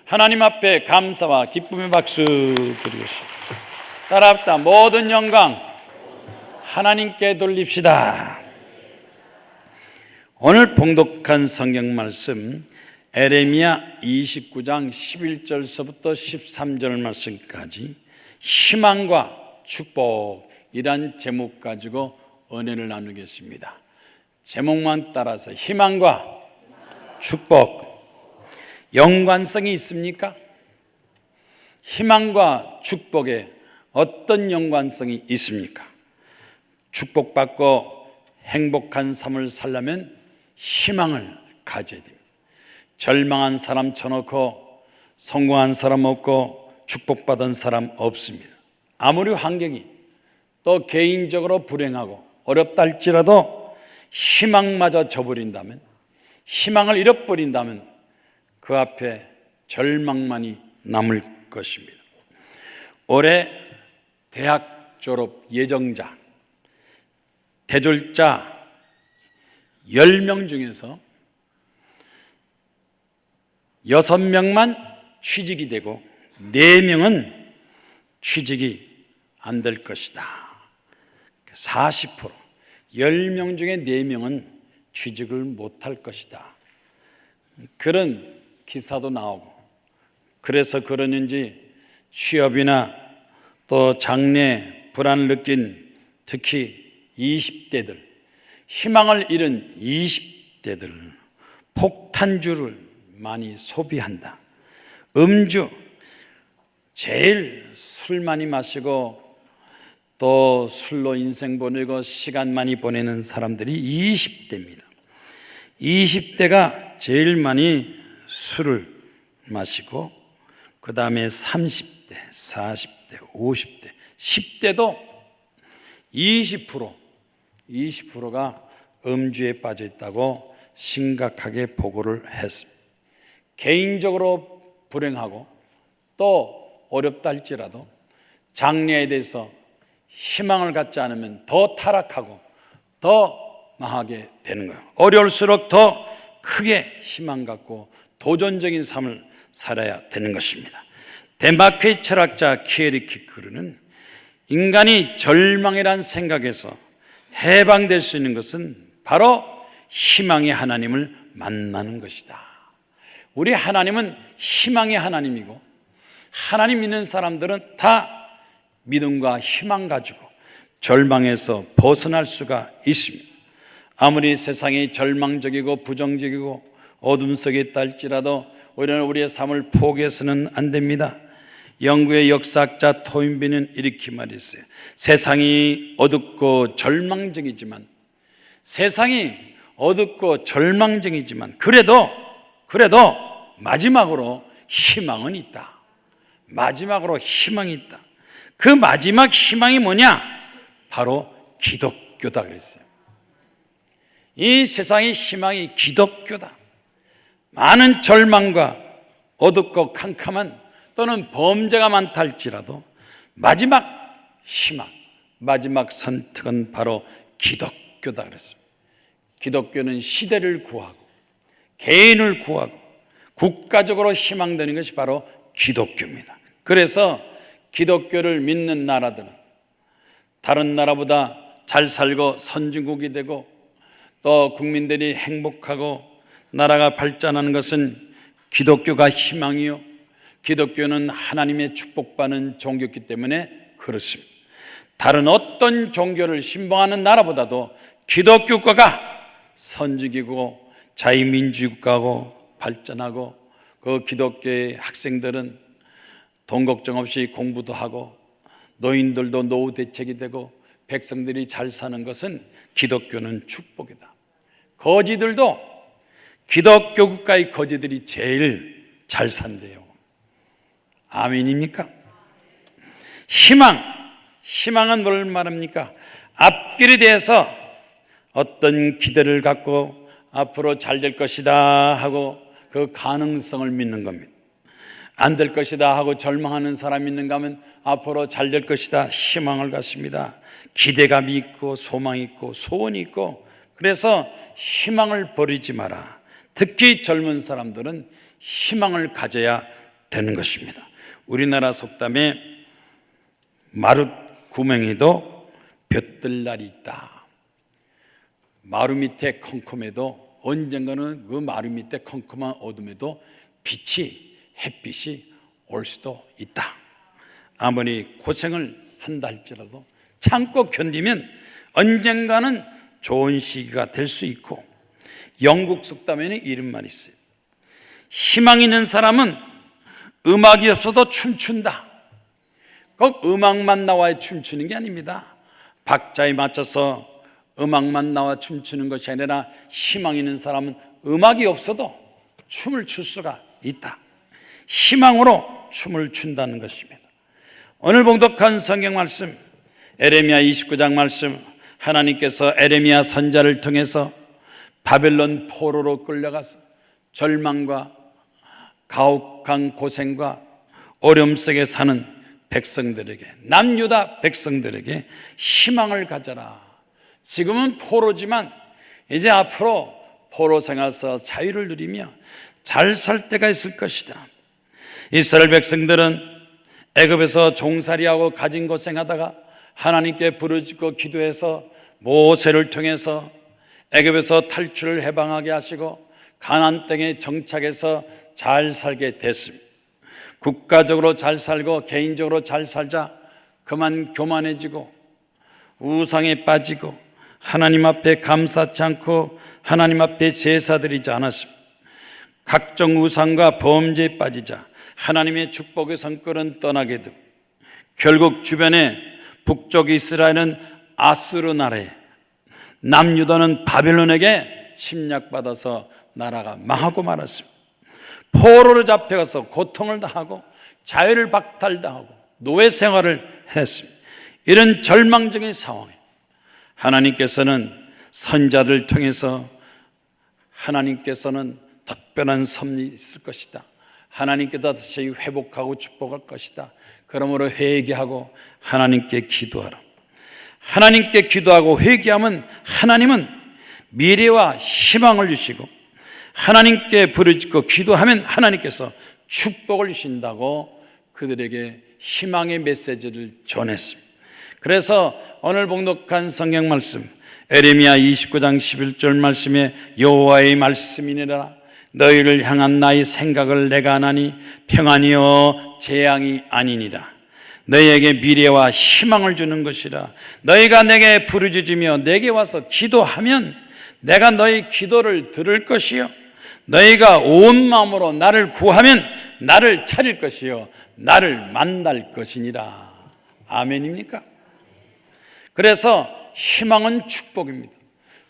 하나님 앞에 감사와 기쁨의 박수 드리겠습니다. 따라합시다. 모든 영광 하나님께 돌립시다. 오늘 봉독한 성경 말씀 에레미야 29장 11절서부터 13절 말씀까지 희망과 축복이란 제목 가지고 은혜를 나누겠습니다. 제목만 따라서 희망과 축복, 연관성이 있습니까? 희망과 축복에 어떤 연관성이 있습니까? 축복받고 행복한 삶을 살려면 희망을 가져야 됩니다. 절망한 사람 쳐놓고 성공한 사람 없고 축복받은 사람 없습니다. 아무리 환경이 또 개인적으로 불행하고 어렵다 할지라도 희망마저 저버린다면, 희망을 잃어버린다면 그 앞에 절망만이 남을 것입니다. 올해 대학 졸업 예정자, 대졸자 10명 중에서 6명만 취직이 되고 4명은 취직이 안 될 것이다. 40%, 10명 중에 4명은 취직을 못할 것이다. 그런 기사도 나오고, 그래서 그러는지 취업이나 또 장래 불안을 느낀 특히 20대들, 희망을 잃은 20대들 폭탄주를 많이 소비한다. 음주, 제일 술 많이 마시고 또 술로 인생 보내고 시간 많이 보내는 사람들이 20대입니다. 20대가 제일 많이 술을 마시고 그 다음에 30대, 40대, 50대, 10대도 20%가 음주에 빠져 있다고 심각하게 보고를 했습니다. 개인적으로 불행하고 또 어렵다 할지라도 장래에 대해서 희망을 갖지 않으면 더 타락하고 더 망하게 되는 거예요. 어려울수록 더 크게 희망 갖고 도전적인 삶을 살아야 되는 것입니다. 덴마크의 철학자 키에르케고르는 인간이 절망이란 생각에서 해방될 수 있는 것은 바로 희망의 하나님을 만나는 것이다. 우리 하나님은 희망의 하나님이고, 하나님 믿는 사람들은 다 믿음과 희망 가지고 절망에서 벗어날 수가 있습니다. 아무리 세상이 절망적이고 부정적이고 어둠 속에 있다 할지라도 우리는 우리의 삶을 포기해서는 안 됩니다. 영국의 역사학자 토인비는 이렇게 말했어요. 세상이 어둡고 절망적이지만, 그래도 마지막으로 희망은 있다. 마지막으로 희망이 있다. 그 마지막 희망이 뭐냐? 바로 기독교다 그랬어요. 이 세상의 희망이 기독교다. 많은 절망과 어둡고 캄캄한 또는 범죄가 많다 할지라도 마지막 희망, 마지막 선택은 바로 기독교다 그랬습니다. 기독교는 시대를 구하고 개인을 구하고 국가적으로 희망되는 것이 바로 기독교입니다. 그래서 기독교를 믿는 나라들은 다른 나라보다 잘 살고 선진국이 되고 또 국민들이 행복하고 나라가 발전하는 것은 기독교가 희망이요, 기독교는 하나님의 축복받는 종교이기 때문에 그렇습니다. 다른 어떤 종교를 신봉하는 나라보다도 기독교가 선진국이고 자유민주국가고 발전하고, 그 기독교의 학생들은 돈 걱정 없이 공부도 하고 노인들도 노후 대책이 되고 백성들이 잘 사는 것은 기독교는 축복이다. 거지들도 기독교 국가의 거지들이 제일 잘 산대요. 아멘입니까? 희망은 뭘 말합니까? 앞길에 대해서 어떤 기대를 갖고 앞으로 잘 될 것이다 하고 그 가능성을 믿는 겁니다. 안 될 것이다 하고 절망하는 사람이 있는가 하면 앞으로 잘 될 것이다 희망을 갖습니다. 기대감이 있고 소망이 있고 소원이 있고, 그래서 희망을 버리지 마라. 특히 젊은 사람들은 희망을 가져야 되는 것입니다. 우리나라 속담에 마룻 구멍에도 볕들 날이 있다. 마루 밑에 컴컴해도 언젠가는 그 마루 밑에 컴컴한 어둠에도 햇빛이 올 수도 있다. 아무리 고생을 한다 할지라도 참고 견디면 언젠가는 좋은 시기가 될 수 있고, 영국 속담에는 이런 말이 있어요. 희망 있는 사람은 음악이 없어도 춤춘다. 꼭 음악만 나와야 춤추는 게 아닙니다. 박자에 맞춰서 음악만 나와 춤추는 것이 아니라 희망 있는 사람은 음악이 없어도 춤을 출 수가 있다. 희망으로 춤을 춘다는 것입니다. 오늘 봉독한 성경 말씀, 에레미야 29장 말씀, 하나님께서 에레미야 선지자를 통해서 바벨론 포로로 끌려가서 절망과 가혹한 고생과 어려움 속에 사는 백성들에게, 남유다 백성들에게 희망을 가져라. 지금은 포로지만 이제 앞으로 포로 생활에서 자유를 누리며 잘 살 때가 있을 것이다. 이스라엘 백성들은 애굽에서 종살이하고 가진 고생하다가 하나님께 부르짖고 기도해서 모세를 통해서 애굽에서 탈출을 해방하게 하시고 가나안 땅에 정착해서 잘 살게 됐습니다. 국가적으로 잘 살고 개인적으로 잘 살자 그만 교만해지고 우상에 빠지고 하나님 앞에 감사치 않고 하나님 앞에 제사 드리지 않았습니다. 각종 우상과 범죄에 빠지자 하나님의 축복의 성격은 떠나게 되고 결국 주변에 북쪽 이스라엘은 아수르 나라에, 남유다는 바벨론에게 침략받아서 나라가 망하고 말았습니다. 포로로 잡혀가서 고통을 당하고 자유를 박탈당하고 노예 생활을 했습니다. 이런 절망적인 상황에 하나님께서는 선자를 통해서 하나님께서는 특별한 섭리 있을 것이다. 하나님께서 다시 회복하고 축복할 것이다. 그러므로 회개하고 하나님께 기도하라. 하나님께 기도하고 회개하면 하나님은 미래와 희망을 주시고 하나님께 부르짖고 기도하면 하나님께서 축복을 주신다고 그들에게 희망의 메시지를 전했습니다. 그래서 오늘 봉독한 성경 말씀 에레미야 29장 11절 말씀에 여호와의 말씀이니라. 너희를 향한 나의 생각을 내가 하나니 평안이요 재앙이 아니니라. 너희에게 미래와 희망을 주는 것이라. 너희가 내게 부르짖으며 내게 와서 기도하면 내가 너희 기도를 들을 것이요 너희가 온 마음으로 나를 구하면 나를 찾을 것이요 나를 만날 것이니라. 아멘입니까? 그래서 희망은 축복입니다.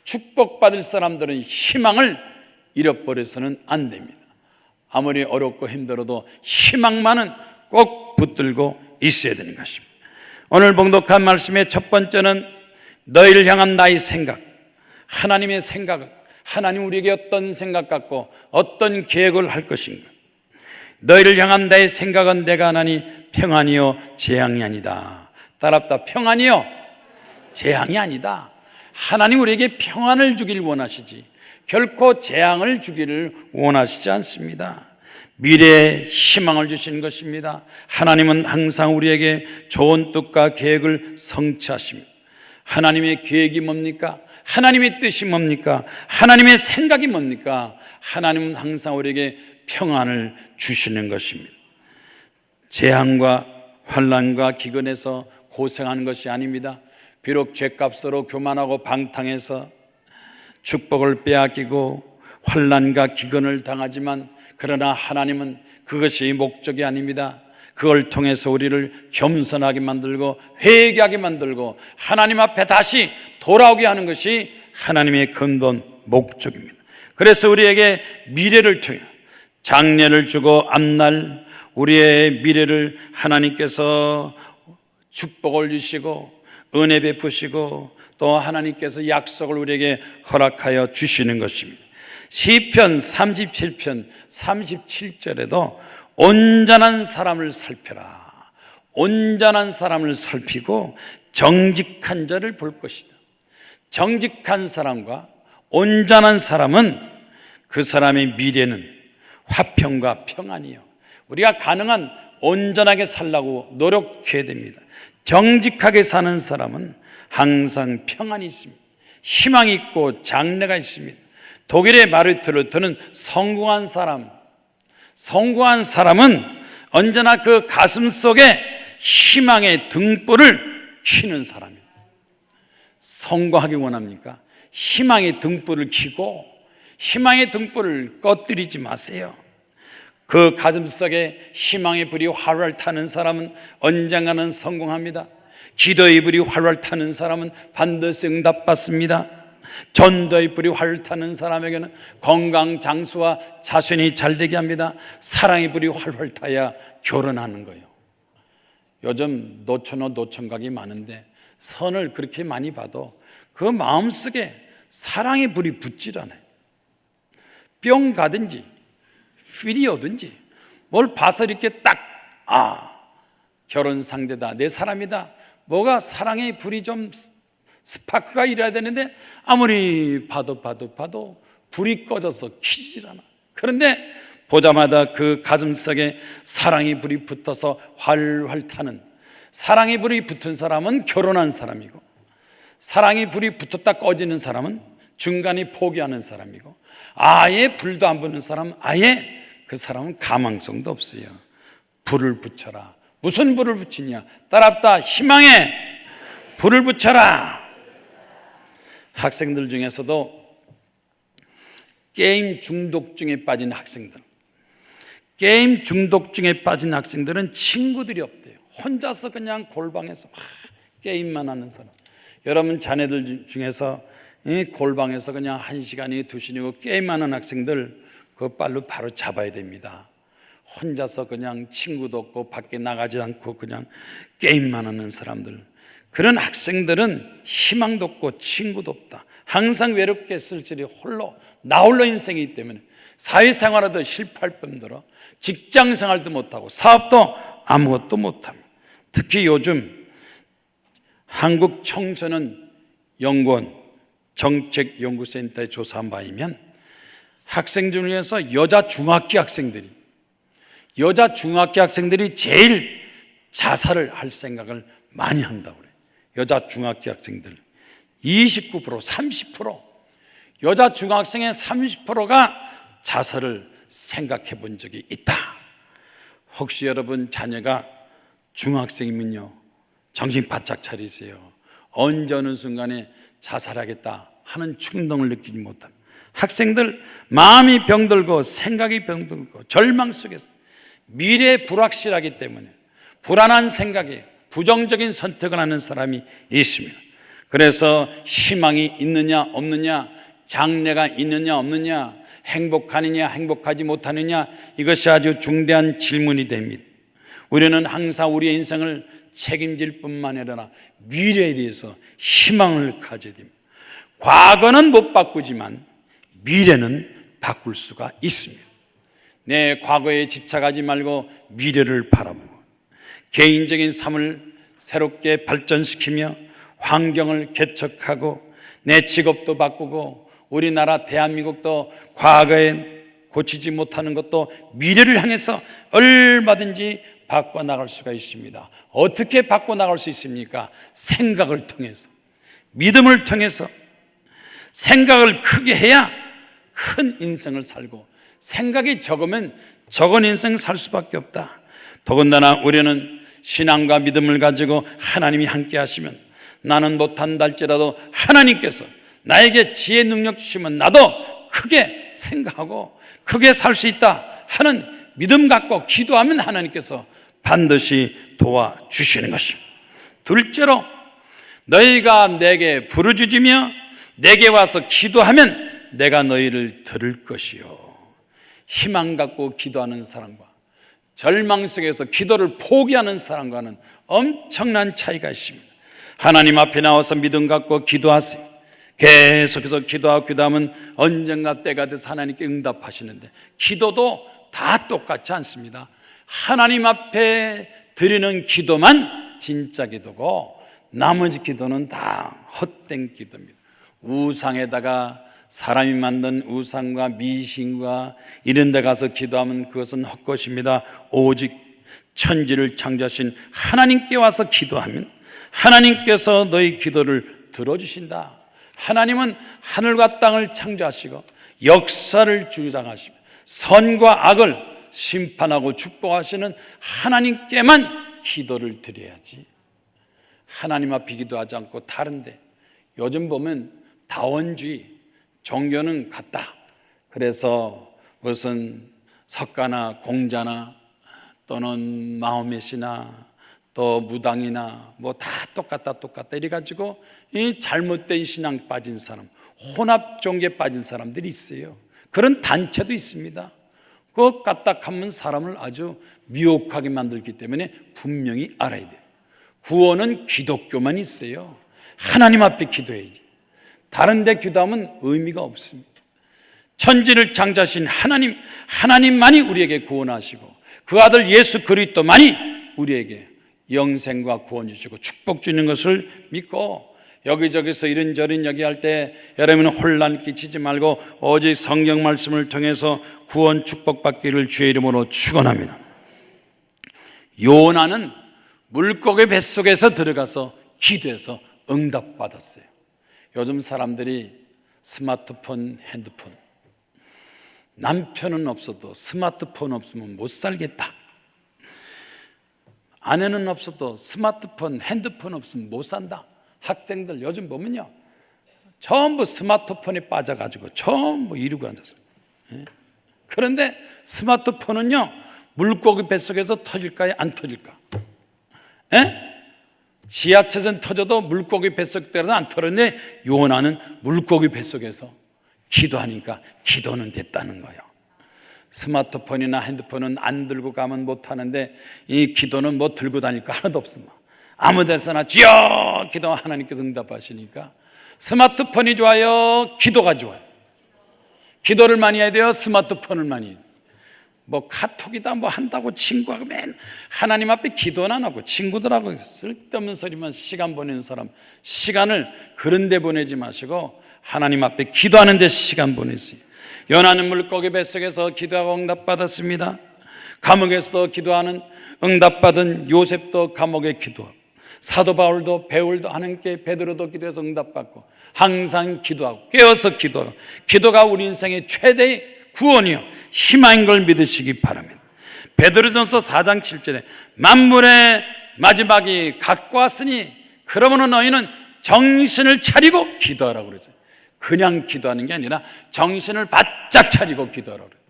축복받을 사람들은 희망을 잃어버려서는 안 됩니다. 아무리 어렵고 힘들어도 희망만은 꼭 붙들고 있어야 되는 것입니다. 오늘 봉독한 말씀의 첫 번째는 너희를 향한 나의 생각, 하나님의 생각은 하나님 우리에게 어떤 생각 갖고 어떤 계획을 할 것인가. 너희를 향한 나의 생각은 내가 하나니 평안이요 재앙이 아니다. 따랍다. 평안이요 재앙이 아니다. 하나님 우리에게 평안을 주길 원하시지 결코 재앙을 주기를 원하시지 않습니다. 미래에 희망을 주시는 것입니다. 하나님은 항상 우리에게 좋은 뜻과 계획을 성취하십니다. 하나님의 계획이 뭡니까? 하나님의 뜻이 뭡니까? 하나님의 생각이 뭡니까? 하나님은 항상 우리에게 평안을 주시는 것입니다. 재앙과 환난과 기근에서 고생하는 것이 아닙니다. 비록 죄값으로 교만하고 방탕해서 축복을 빼앗기고 환난과 기근을 당하지만 그러나 하나님은 그것이 목적이 아닙니다. 그걸 통해서 우리를 겸손하게 만들고 회개하게 만들고 하나님 앞에 다시 돌아오게 하는 것이 하나님의 근본 목적입니다. 그래서 우리에게 미래를 통해 장래를 주고 앞날 우리의 미래를 하나님께서 축복을 주시고 은혜 베푸시고 또 하나님께서 약속을 우리에게 허락하여 주시는 것입니다. 시편 37편 37절에도 온전한 사람을 살펴라. 온전한 사람을 살피고 정직한 자를 볼 것이다. 정직한 사람과 온전한 사람은 그 사람의 미래는 화평과 평안이요 우리가 가능한 온전하게 살라고 노력해야 됩니다. 정직하게 사는 사람은 항상 평안이 있습니다. 희망이 있고 장래가 있습니다. 독일의 마르트루트는 성공한 사람은 언제나 그 가슴 속에 희망의 등불을 켜는 사람입니다. 성공하기 원합니까? 희망의 등불을 켜고 희망의 등불을 꺼뜨리지 마세요. 그 가슴속에 희망의 불이 활활 타는 사람은 언젠가는 성공합니다. 기도의 불이 활활 타는 사람은 반드시 응답받습니다. 전도의 불이 활활 타는 사람에게는 건강, 장수와 자손이 잘되게 합니다. 사랑의 불이 활활 타야 결혼하는 거예요. 요즘 노천각이 많은데 선을 그렇게 많이 봐도 그 마음속에 사랑의 불이 붙질 않아요. 뿅 가든지 필이 오든지 뭘 봐서 이렇게 딱 결혼 상대다, 내 사람이다, 뭐가 사랑의 불이 좀 스파크가 일어야 되는데 아무리 봐도 불이 꺼져서 켜지질 않아. 그런데 보자마자 그 가슴속에 사랑의 불이 붙어서 활활 타는, 사랑의 불이 붙은 사람은 결혼한 사람이고, 사랑의 불이 붙었다 꺼지는 사람은 중간에 포기하는 사람이고, 아예 불도 안 붙는 사람은 아예 그 사람은 가망성도 없어요. 불을 붙여라. 무슨 불을 붙이냐? 따라합다. 희망의 불을 붙여라. 학생들 중에서도 게임 중독증에 빠진 학생들, 게임 중독증에 빠진 학생들은 친구들이 없대요. 혼자서 그냥 골방에서 막 게임만 하는 사람. 여러분 자녀들 중에서 이 골방에서 그냥 1시간이 2시간이고 게임만 하는 학생들 그 바로 잡아야 됩니다. 혼자서 그냥 친구도 없고 밖에 나가지 않고 그냥 게임만 하는 사람들, 그런 학생들은 희망도 없고 친구도 없다. 항상 외롭게 쓸쓸히 나 홀로 인생이기 때문에 사회생활에도 실패할 뿐더러 직장생활도 못하고 사업도 아무것도 못합니다. 특히 요즘 한국 청소년 연구원 정책연구센터에 조사한 바이면 학생 중에서 여자 중학교 학생들이 제일 자살을 할 생각을 많이 한다고 그래요. 여자 중학교 학생들 29%, 30%, 여자 중학생의 30%가 자살을 생각해 본 적이 있다. 혹시 여러분 자녀가 중학생이면요, 정신 바짝 차리세요. 언제 어느 순간에 자살하겠다 하는 충동을 느끼지 못합니다. 학생들 마음이 병들고 생각이 병들고 절망 속에서 미래에 불확실하기 때문에 불안한 생각에 부정적인 선택을 하는 사람이 있습니다. 그래서 희망이 있느냐 없느냐, 장래가 있느냐 없느냐, 행복하느냐 행복하지 못하느냐, 이것이 아주 중대한 질문이 됩니다. 우리는 항상 우리의 인생을 책임질 뿐만 아니라 미래에 대해서 희망을 가져야 됩니다. 과거는 못 바꾸지만 미래는 바꿀 수가 있습니다. 내 과거에 집착하지 말고 미래를 바라보고 개인적인 삶을 새롭게 발전시키며 환경을 개척하고 내 직업도 바꾸고 우리나라 대한민국도 과거에 고치지 못하는 것도 미래를 향해서 얼마든지 바꿔나갈 수가 있습니다. 어떻게 바꿔나갈 수 있습니까? 생각을 통해서, 믿음을 통해서. 생각을 크게 해야 큰 인생을 살고, 생각이 적으면 적은 인생 살 수밖에 없다. 더군다나 우리는 신앙과 믿음을 가지고 하나님이 함께 하시면, 나는 못한다 할지라도 하나님께서 나에게 지혜 능력 주시면 나도 크게 생각하고 크게 살 수 있다 하는 믿음 갖고 기도하면 하나님께서 반드시 도와주시는 것입니다. 둘째로, 너희가 내게 부르짖으며 내게 와서 기도하면 내가 너희를 들을 것이요. 희망 갖고 기도하는 사람과 절망 속에서 기도를 포기하는 사람과는 엄청난 차이가 있습니다. 하나님 앞에 나와서 믿음 갖고 기도하세요. 계속해서 기도하고 기도하면 언젠가 때가 돼서 하나님께 응답하시는데, 기도도 다 똑같지 않습니다. 하나님 앞에 드리는 기도만 진짜 기도고 나머지 기도는 다 헛된 기도입니다. 우상에다가 사람이 만든 우상과 미신과 이런 데 가서 기도하면 그것은 헛것입니다. 오직 천지를 창조하신 하나님께 와서 기도하면 하나님께서 너희 기도를 들어주신다. 하나님은 하늘과 땅을 창조하시고 역사를 주장하시며 선과 악을 심판하고 축복하시는 하나님께만 기도를 드려야지, 하나님 앞에 기도하지 않고 다른데, 요즘 보면 다원주의, 종교는 같다, 그래서 무슨 석가나 공자나 또는 마호멧이나 또 무당이나 뭐 다 똑같다 이래가지고 이 잘못된 신앙 빠진 사람, 혼합 종교에 빠진 사람들이 있어요. 그런 단체도 있습니다. 그거 까딱하면 사람을 아주 미혹하게 만들기 때문에 분명히 알아야 돼요. 구원은 기독교만 있어요. 하나님 앞에 기도해야지, 다른 데 기도하면 의미가 없습니다. 천지를 창조하신 하나님만이 우리에게 구원하시고 그 아들 예수 그리스도만이 우리에게 영생과 구원 주시고 축복 주는 것을 믿고, 여기저기서 이런저런 얘기할 때 여러분은 혼란 끼치지 말고 오직 성경 말씀을 통해서 구원 축복받기를 주의 이름으로 축원합니다. 요나는 물고기 뱃속에서 들어가서 기도해서 응답받았어요. 요즘 사람들이 스마트폰, 핸드폰, 남편은 없어도 스마트폰 없으면 못 살겠다, 아내는 없어도 스마트폰, 핸드폰 없으면 못 산다. 학생들 요즘 보면요, 전부 스마트폰에 빠져가지고 전부 이루고 앉았어요. 그런데 스마트폰은요, 물고기 뱃속에서 터질까요? 안 터질까? 지하철에서 터져도 물고기 뱃속에서 안 터졌는데 요나는 물고기 뱃속에서 기도하니까 기도는 됐다는 거예요. 스마트폰이나 핸드폰은 안 들고 가면 못하는데 이 기도는 뭐 들고 다닐 거 하나도 없습니다. 아무 데서나 주여 기도, 하나님께서 응답하시니까 스마트폰이 좋아요, 기도가 좋아요? 기도를 많이 해야 돼요, 스마트폰을 많이 해야 돼요? 뭐 카톡이다 뭐 한다고 친구하고 맨 하나님 앞에 기도는 안 하고 친구들하고 쓸데없는 소리만 시간 보내는 사람, 시간을 그런 데 보내지 마시고 하나님 앞에 기도하는 데 시간 보내세요. 요나는 물고기 뱃속에서 기도하고 응답받았습니다. 감옥에서도 기도하는 응답받은 요셉도 감옥에 기도하고, 사도 바울도 배울도 하나님께, 베드로도 기도해서 응답받고, 항상 기도하고 깨어서 기도하고, 기도가 우리 인생의 최대의 구원이요 희망인 걸 믿으시기 바랍니다. 베드로전서 4장 7절에 만물의 마지막이 가까웠으니 그러므로 너희는 정신을 차리고 기도하라고 그러죠. 그냥 기도하는 게 아니라 정신을 바짝 차리고 기도하라고 그래요.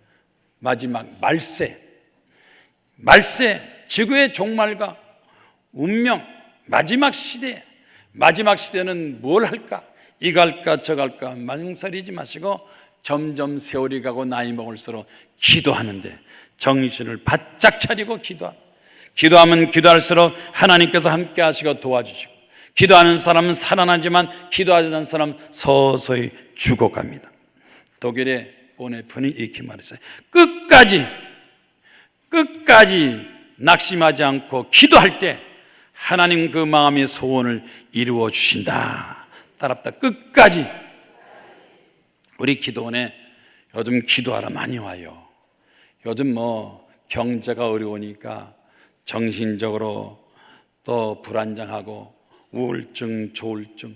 마지막 말세, 지구의 종말과 운명, 마지막 시대는 뭘 할까? 이거 할까 저거 할까 망설이지 마시고 점점 세월이 가고 나이 먹을수록 기도하는데 정신을 바짝 차리고 기도하면 기도할수록 하나님께서 함께 하시고 도와주시고, 기도하는 사람은 살아나지만 기도하지 않는 사람은 서서히 죽어갑니다. 독일의 보네픈이 이렇게 말했어요. 끝까지 낙심하지 않고 기도할 때 하나님 그 마음의 소원을 이루어 주신다. 따랍다. 끝까지. 우리 기도원에 요즘 기도하러 많이 와요. 요즘 뭐 경제가 어려우니까 정신적으로 또 불안정하고 우울증, 조울증,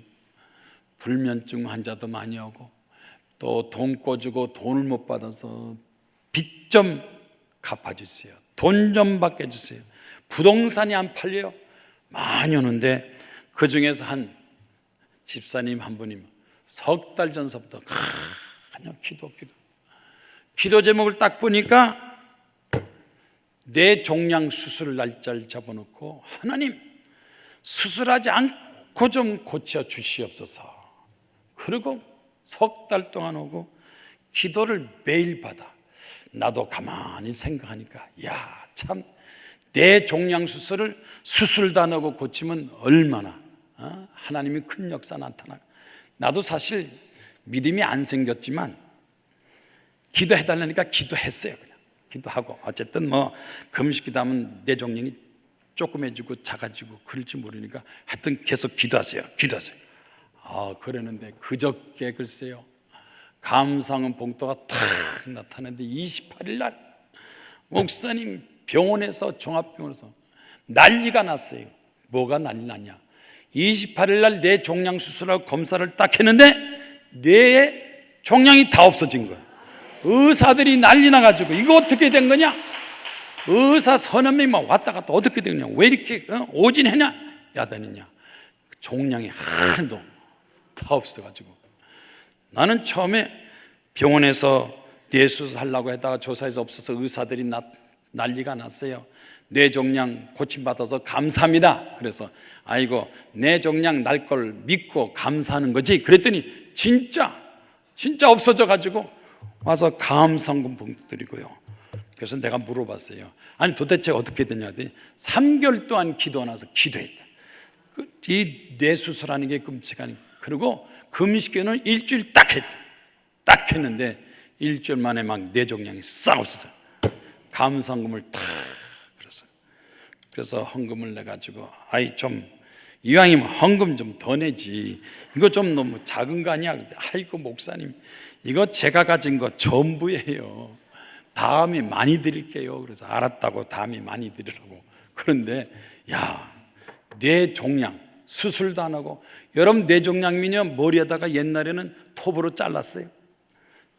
불면증 환자도 많이 오고, 또 돈 꿔주고 돈을 못 받아서 빚 좀 갚아주세요, 돈 좀 받게 해주세요, 부동산이 안 팔려요, 많이 오는데 그 중에서 한 집사님 한 분이 석 달 전서부터 그냥 기도 제목을 딱 보니까 뇌종양 수술 날짜를 잡아놓고 하나님 수술하지 않고 좀 고쳐 주시옵소서. 그리고 석 달 동안 오고 기도를 매일 받아. 나도 가만히 생각하니까 참 뇌종양 수술도 안 하고 고치면 얼마나 하나님이 큰 역사 나타나. 나도 사실 믿음이 안 생겼지만 기도해달라니까 기도했어요. 그냥 기도하고 어쨌든 뭐 금식기도하면 뇌종양이 조그매지고 작아지고 그럴지 모르니까 하여튼 계속 기도하세요. 그러는데 그저께 글쎄요, 감사한 봉투가 탁 나타났는데 28일 날 목사님 병원에서, 종합병원에서 난리가 났어요. 뭐가 난리 났냐? 28일 날 뇌 종양 수술하고 검사를 딱 했는데 뇌에 종양이 다 없어진 거야. 의사들이 난리 나가지고 이거 어떻게 된 거냐? 의사 서너 명이 막 왔다 갔다 어떻게 된 거냐? 왜 이렇게 오진했냐? 야단이냐? 종양이 하나도 다 없어가지고 나는 처음에 병원에서 뇌수술하려고 했다가 조사해서 없어서 의사들이 난리가 났어요. 뇌종양 고침받아서 감사합니다. 그래서 아이고 뇌종양 날 걸 믿고 감사하는 거지. 그랬더니 진짜 없어져 가지고 와서 감사금 봉투 드리고요. 그래서 내가 물어봤어요. 아니 도대체 어떻게 됐냐 했더니 3개월 동안 기도 안 와서 기도했다. 이 뇌수술하는 게 끔찍하니. 그리고 금식기는 일주일 딱 했다. 딱 했는데 일주일 만에 막 뇌종양이 싹 없어져. 감사금을 탁 그래서 헌금을 내가지고 아이 좀 이왕이면 헌금 좀 더 내지, 이거 좀 너무 작은 거 아니야? 아이고 목사님 이거 제가 가진 거 전부예요. 다음에 많이 드릴게요. 그래서 알았다고 다음에 많이 드리라고. 그런데 야, 뇌종양 수술도 안 하고, 여러분 뇌종양이면요 머리에다가 옛날에는 톱으로 잘랐어요.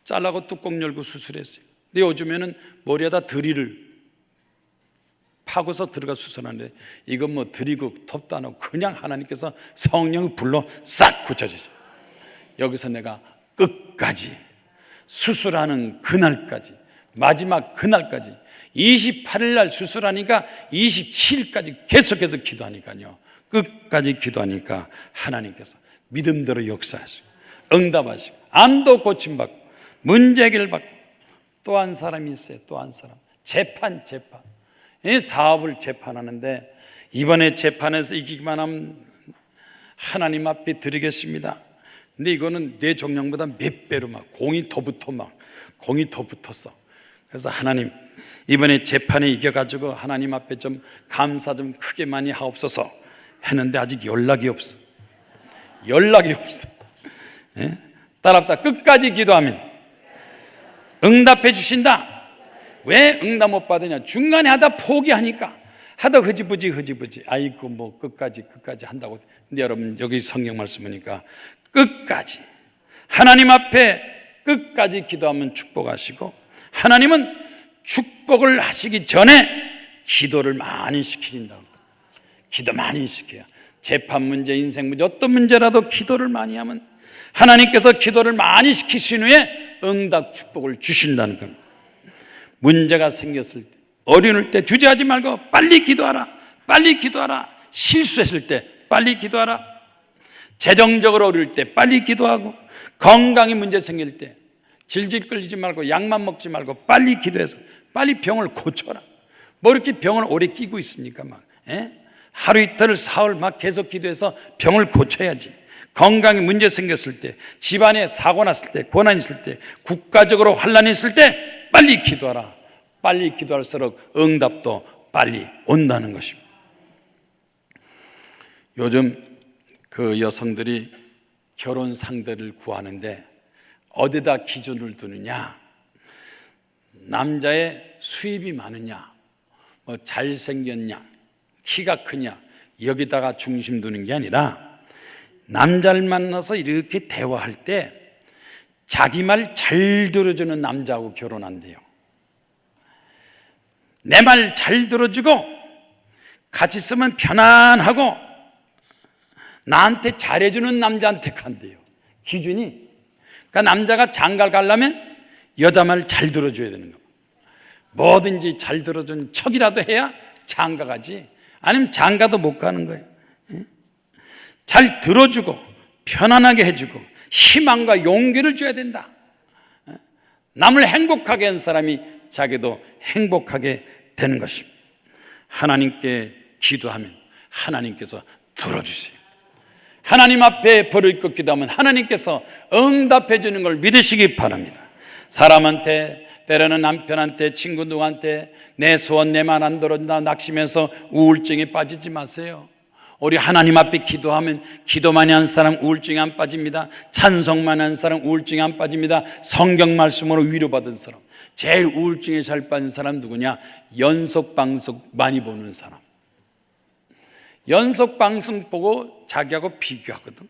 잘라고 뚜껑 열고 수술했어요. 근데 요즘에는 머리에다 드릴을 파고서 들어가 수술하는데 이건 뭐 드리고 톱도 안 하고 그냥 하나님께서 성령을 불러 싹 고쳐주죠. 여기서 내가 끝까지 수술하는 그날까지, 마지막 그날까지 28일 날 수술하니까 27일까지 계속해서 기도하니까요, 끝까지 기도하니까 하나님께서 믿음대로 역사하시고 응답하시고 암도 고침받고 문제 해결받고, 또 한 사람이 있어요. 또 한 사람 재판 이 사업을 재판하는데 이번에 재판에서 이기기만 하면 하나님 앞에 드리겠습니다. 근데 이거는 내 종량보다 몇 배로 막 공이 더 붙었어. 그래서 하나님 이번에 재판에 이겨가지고 하나님 앞에 좀 감사 좀 크게 많이 하옵소서 했는데 아직 연락이 없어. 예? 따라붙다 끝까지 기도하면 응답해 주신다. 왜 응답 못 받으냐? 중간에 하다 포기하니까, 하다 흐지부지 아이고 뭐 끝까지 한다고. 근데 여러분 여기 성경 말씀 보니까 끝까지 하나님 앞에 끝까지 기도하면 축복하시고, 하나님은 축복을 하시기 전에 기도를 많이 시키신다. 기도 많이 시켜요. 재판 문제, 인생 문제, 어떤 문제라도 기도를 많이 하면 하나님께서 기도를 많이 시키신 후에 응답 축복을 주신다는 겁니다. 문제가 생겼을 때, 어려울 때 주저하지 말고 빨리 기도하라. 실수했을 때 빨리 기도하라. 재정적으로 어려울 때 빨리 기도하고, 건강에 문제 생길 때 질질 끌리지 말고 약만 먹지 말고 빨리 기도해서 빨리 병을 고쳐라. 뭐 이렇게 병을 오래 끼고 있습니까? 하루 이틀 사흘 막 계속 기도해서 병을 고쳐야지. 건강에 문제 생겼을 때, 집안에 사고 났을 때, 고난 있을 때, 국가적으로 환란이 있을 때 빨리 기도하라. 빨리 기도할수록 응답도 빨리 온다는 것입니다. 요즘 그 여성들이 결혼 상대를 구하는데 어디다 기준을 두느냐? 남자의 수입이 많으냐, 뭐 잘생겼냐, 키가 크냐, 여기다가 중심 두는 게 아니라 남자를 만나서 이렇게 대화할 때 자기 말 잘 들어주는 남자하고 결혼한대요. 내 말 잘 들어주고 같이 있으면 편안하고 나한테 잘해주는 남자한테 간대요. 기준이. 그러니까 남자가 장가를 가려면 여자 말 잘 들어줘야 되는 겁니다. 뭐든지 잘 들어준 척이라도 해야 장가 가지, 아니면 장가도 못 가는 거예요. 잘 들어주고 편안하게 해주고 희망과 용기를 줘야 된다. 남을 행복하게 한 사람이 자기도 행복하게 되는 것입니다. 하나님께 기도하면 하나님께서 들어주세요. 하나님 앞에 버릇껏 기도하면 하나님께서 응답해 주는 걸 믿으시기 바랍니다. 사람한테, 때로는 남편한테, 친구 누구한테 내 소원 내 말 안 들어준다 낙심해서 우울증에 빠지지 마세요. 우리 하나님 앞에 기도하면 기도 많이 한 사람 우울증에 안 빠집니다. 찬송 많이 한 사람 우울증에 안 빠집니다. 성경 말씀으로 위로받은 사람, 제일 우울증에 잘 빠진 사람 누구냐? 연속 방송 많이 보는 사람. 연속 방송 보고 자기하고 비교하거든.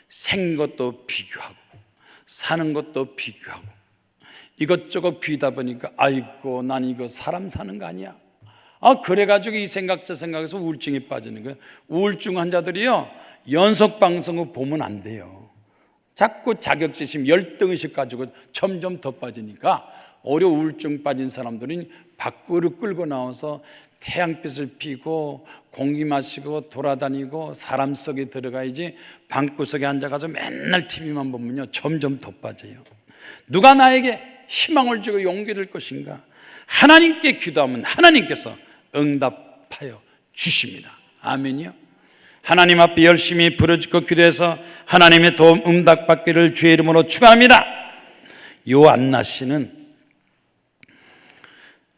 생긴 것도 비교하고 사는 것도 비교하고 이것저것 비다 보니까 아이고 난 이거 사람 사는 거 아니야. 그래가지고 이 생각 저 생각에서 우울증에 빠지는 거예요. 우울증 환자들이요 연속 방송을 보면 안 돼요. 자꾸 자격지심 열등의식 가지고 점점 더 빠지니까 오히려 우울증 빠진 사람들은 밖으로 끌고 나와서 태양빛을 피고 공기 마시고 돌아다니고 사람 속에 들어가야지 방구석에 앉아가서 맨날 TV만 보면요 점점 더 빠져요. 누가 나에게 희망을 주고 용기를 줄 것인가? 하나님께 기도하면 하나님께서 응답하여 주십니다. 아멘이요. 하나님 앞에 열심히 부르짖고 기도해서 하나님의 도움 응답받기를 주의 이름으로 축원합니다. 요한나 씨는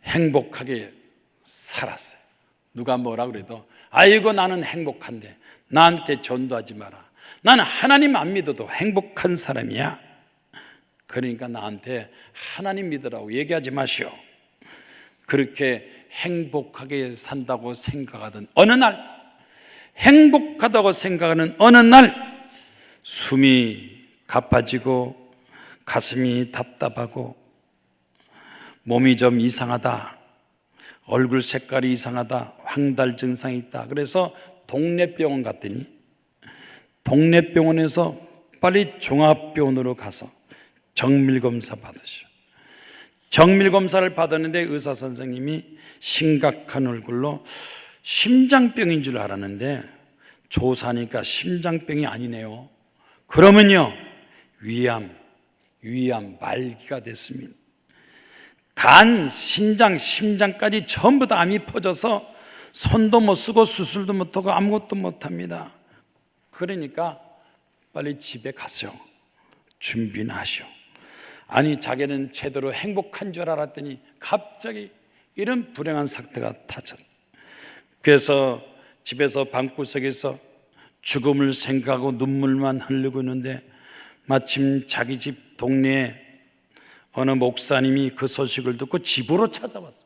행복하게 살았어요. 누가 뭐라 그래도 아이고 나는 행복한데 나한테 전도하지 마라. 나는 하나님 안 믿어도 행복한 사람이야. 그러니까 나한테 하나님 믿으라고 얘기하지 마시오. 그렇게 행복하게 산다고 생각하던 어느 날, 행복하다고 생각하는 어느 날 숨이 가빠지고 가슴이 답답하고 몸이 좀 이상하다, 얼굴 색깔이 이상하다, 황달 증상이 있다. 그래서 동네 병원 갔더니 동네 병원에서 빨리 종합병원으로 가서 정밀검사 받으시오. 정밀검사를 받았는데 의사 선생님이 심각한 얼굴로 심장병인 줄 알았는데 조사하니까 심장병이 아니네요. 그러면요 위암 말기가 됐습니다. 간, 신장, 심장까지 전부 다 암이 퍼져서 손도 못 쓰고 수술도 못하고 아무것도 못합니다. 그러니까 빨리 집에 가세요. 준비는 하시오. 아니 자기는 제대로 행복한 줄 알았더니 갑자기 이런 불행한 사태가 터졌. 그래서 집에서 방구석에서 죽음을 생각하고 눈물만 흘리고 있는데 마침 자기 집 동네에 어느 목사님이 그 소식을 듣고 집으로 찾아왔어요.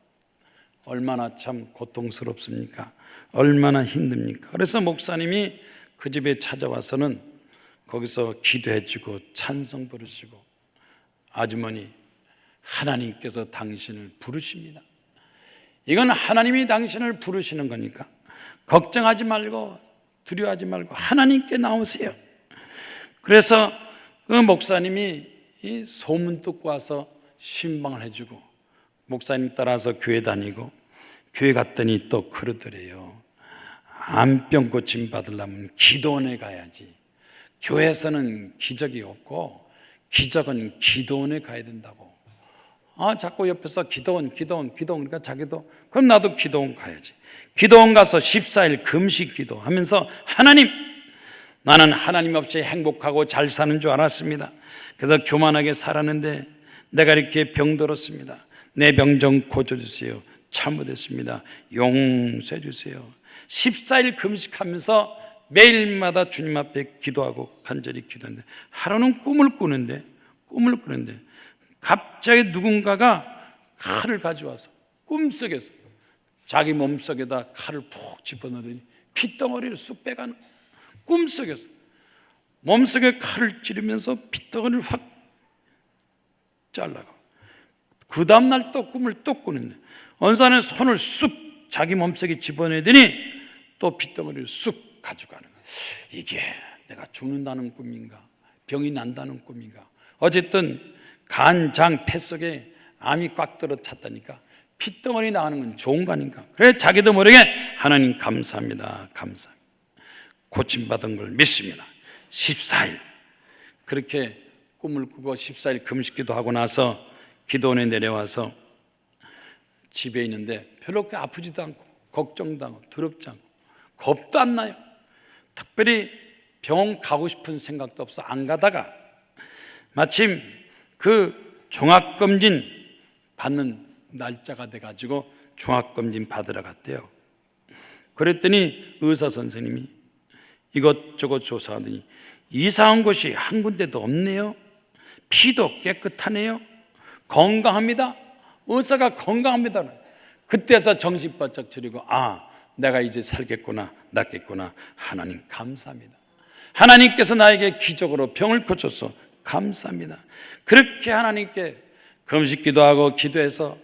얼마나 참 고통스럽습니까? 얼마나 힘듭니까? 그래서 목사님이 그 집에 찾아와서는 거기서 기도해주고 찬송 부르시고 아주머니 하나님께서 당신을 부르십니다. 이건 하나님이 당신을 부르시는 거니까 걱정하지 말고 두려워하지 말고 하나님께 나오세요. 그래서 그 목사님이 이 소문 듣고 와서 신방을 해주고 목사님 따라서 교회 다니고 교회 갔더니 또 그러더래요. 암병 고침 받으려면 기도원에 가야지. 교회에서는 기적이 없고 기적은 기도원에 가야 된다고. 자꾸 옆에서 기도원 그러니까 자기도 그럼 나도 기도원 가야지. 기도원 가서 14일 금식 기도하면서 하나님, 나는 하나님 없이 행복하고 잘 사는 줄 알았습니다. 그래서 교만하게 살았는데 내가 이렇게 병들었습니다. 내 병 좀 고쳐주세요. 잘못했습니다. 용서해 주세요. 14일 금식하면서 매일마다 주님 앞에 기도하고 간절히 기도하는데 하루는 꿈을 꾸는데 갑자기 누군가가 칼을 가져와서 꿈속에서 자기 몸속에다 칼을 푹 집어넣더니 핏덩어리를 쑥 빼가는 거예요. 꿈속에서 몸속에 칼을 찌르면서 핏덩어리를 확 잘라가. 그 다음날 또 꿈을 또 꾸는데 어느 사람은 손을 쑥 자기 몸속에 집어내더니 또 핏덩어리를 쑥 가져가는 거예요. 이게 내가 죽는다는 꿈인가 병이 난다는 꿈인가. 어쨌든 간, 장, 폐 속에 암이 꽉 들어찼다니까 핏덩어리 나가는 건 좋은 거 아닌가. 그래 자기도 모르게 하나님 감사합니다. 고침받은 걸 믿습니다. 14일 그렇게 꿈을 꾸고 14일 금식기도 하고 나서 기도원에 내려와서 집에 있는데 별로 그렇게 아프지도 않고 걱정도 않고 두렵지 않고 겁도 안 나요. 특별히 병원 가고 싶은 생각도 없어 안 가다가 마침 그 종합검진 받는 날짜가 돼가지고 종합검진 받으러 갔대요. 그랬더니 의사 선생님이 이것저것 조사하더니 이상한 곳이 한 군데도 없네요. 피도 깨끗하네요. 건강합니다. 의사가 건강합니다. 그때서 정신 바짝 차리고 내가 이제 살겠구나, 낫겠구나. 하나님 감사합니다. 하나님께서 나에게 기적으로 병을 고쳐서 감사합니다. 그렇게 하나님께 금식 기도하고 기도해서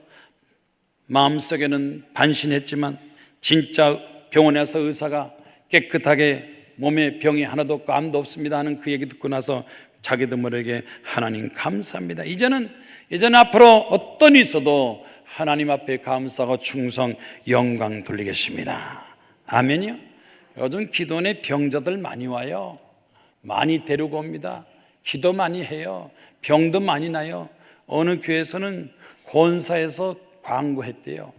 마음속에는 반신했지만 진짜 병원에서 의사가 깨끗하게 몸에 병이 하나도 없고 암도 없습니다 하는 그 얘기 듣고 나서 자기도 모르게 하나님 감사합니다. 이제는 앞으로 어떤 일이 있어도 하나님 앞에 감사하고 충성 영광 돌리겠습니다. 아멘이요. 요즘 기도원에 병자들 많이 와요. 많이 데리고 옵니다. 기도 많이 해요. 병도 많이 나요. 어느 교회에서는 권사에서 광고했대요.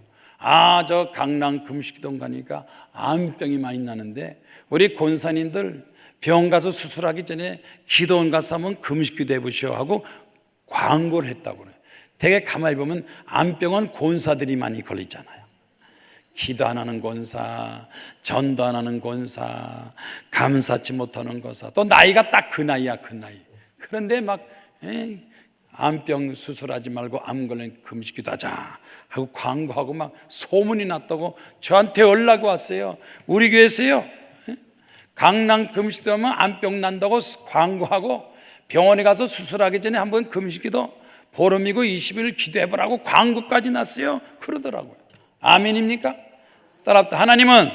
저 강남 금식기도원 가니까 암병이 많이 나는데 우리 권사님들 병 가서 수술하기 전에 기도원 가서 한번 금식기도 해보시오 하고 광고를 했다고 그래요. 되게 가만히 보면 암병은 권사들이 많이 걸리잖아요. 기도 안 하는 권사, 전도 안 하는 권사, 감사치 못하는 권사, 또 나이가 딱 그 나이야, 그 나이. 그런데 막 암병 수술하지 말고 암 걸린 금식기도 하자 하고 광고하고 막 소문이 났다고 저한테 연락이 왔어요. 우리 교회에서요, 강남 금식기도 하면 암병 난다고 광고하고 병원에 가서 수술하기 전에 한번 금식기도 보름이고 20일 기도해보라고 광고까지 났어요. 그러더라고요. 아멘입니까? 따라합니다. 하나님은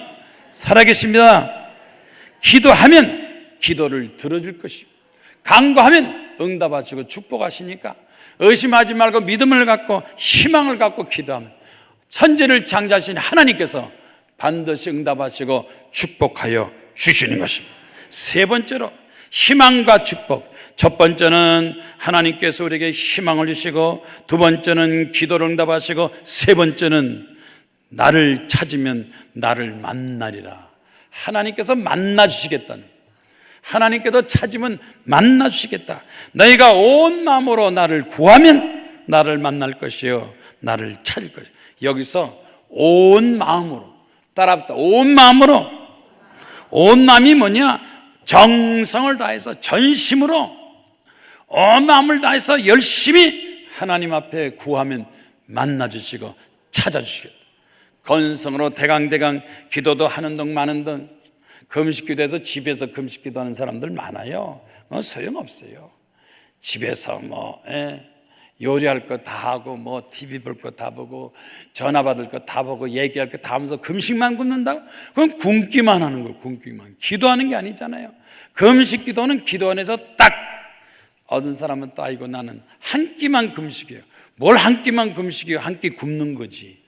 살아계십니다. 기도하면 기도를 들어줄 것이고 간구하면 응답하시고 축복하시니까 의심하지 말고 믿음을 갖고 희망을 갖고 기도하면 천지를 창조하신 하나님께서 반드시 응답하시고 축복하여 주시는 것입니다. 세 번째로 희망과 축복. 첫 번째는 하나님께서 우리에게 희망을 주시고, 두 번째는 기도를 응답하시고, 세 번째는 나를 찾으면 나를 만나리라. 하나님께서 만나 주시겠다는, 하나님께서 찾으면 만나 주시겠다. 너희가 온 마음으로 나를 구하면 나를 만날 것이요 나를 찾을 것이요. 여기서 온 마음으로, 따라붙다. 온 마음으로. 온 마음이 뭐냐? 정성을 다해서 전심으로 온 마음을 다해서 열심히 하나님 앞에 구하면 만나 주시고 찾아 주시겠다. 건성으로 대강대강 기도도 하는 등 마는 등 금식 기도해서 집에서 금식 기도하는 사람들 많아요. 소용없어요. 집에서 요리할 거 다 하고 TV 볼 거 다 보고 전화 받을 거 다 보고 얘기할 거 다 하면서 금식만 굶는다고? 그건 굶기만 하는 거예요. 굶기만. 기도하는 게 아니잖아요. 금식 기도는 기도 안에서 딱 얻은 사람은 또 아이고 나는 한 끼만 금식이에요. 뭘 한 끼만 금식이에요? 한 끼 굶는 거지.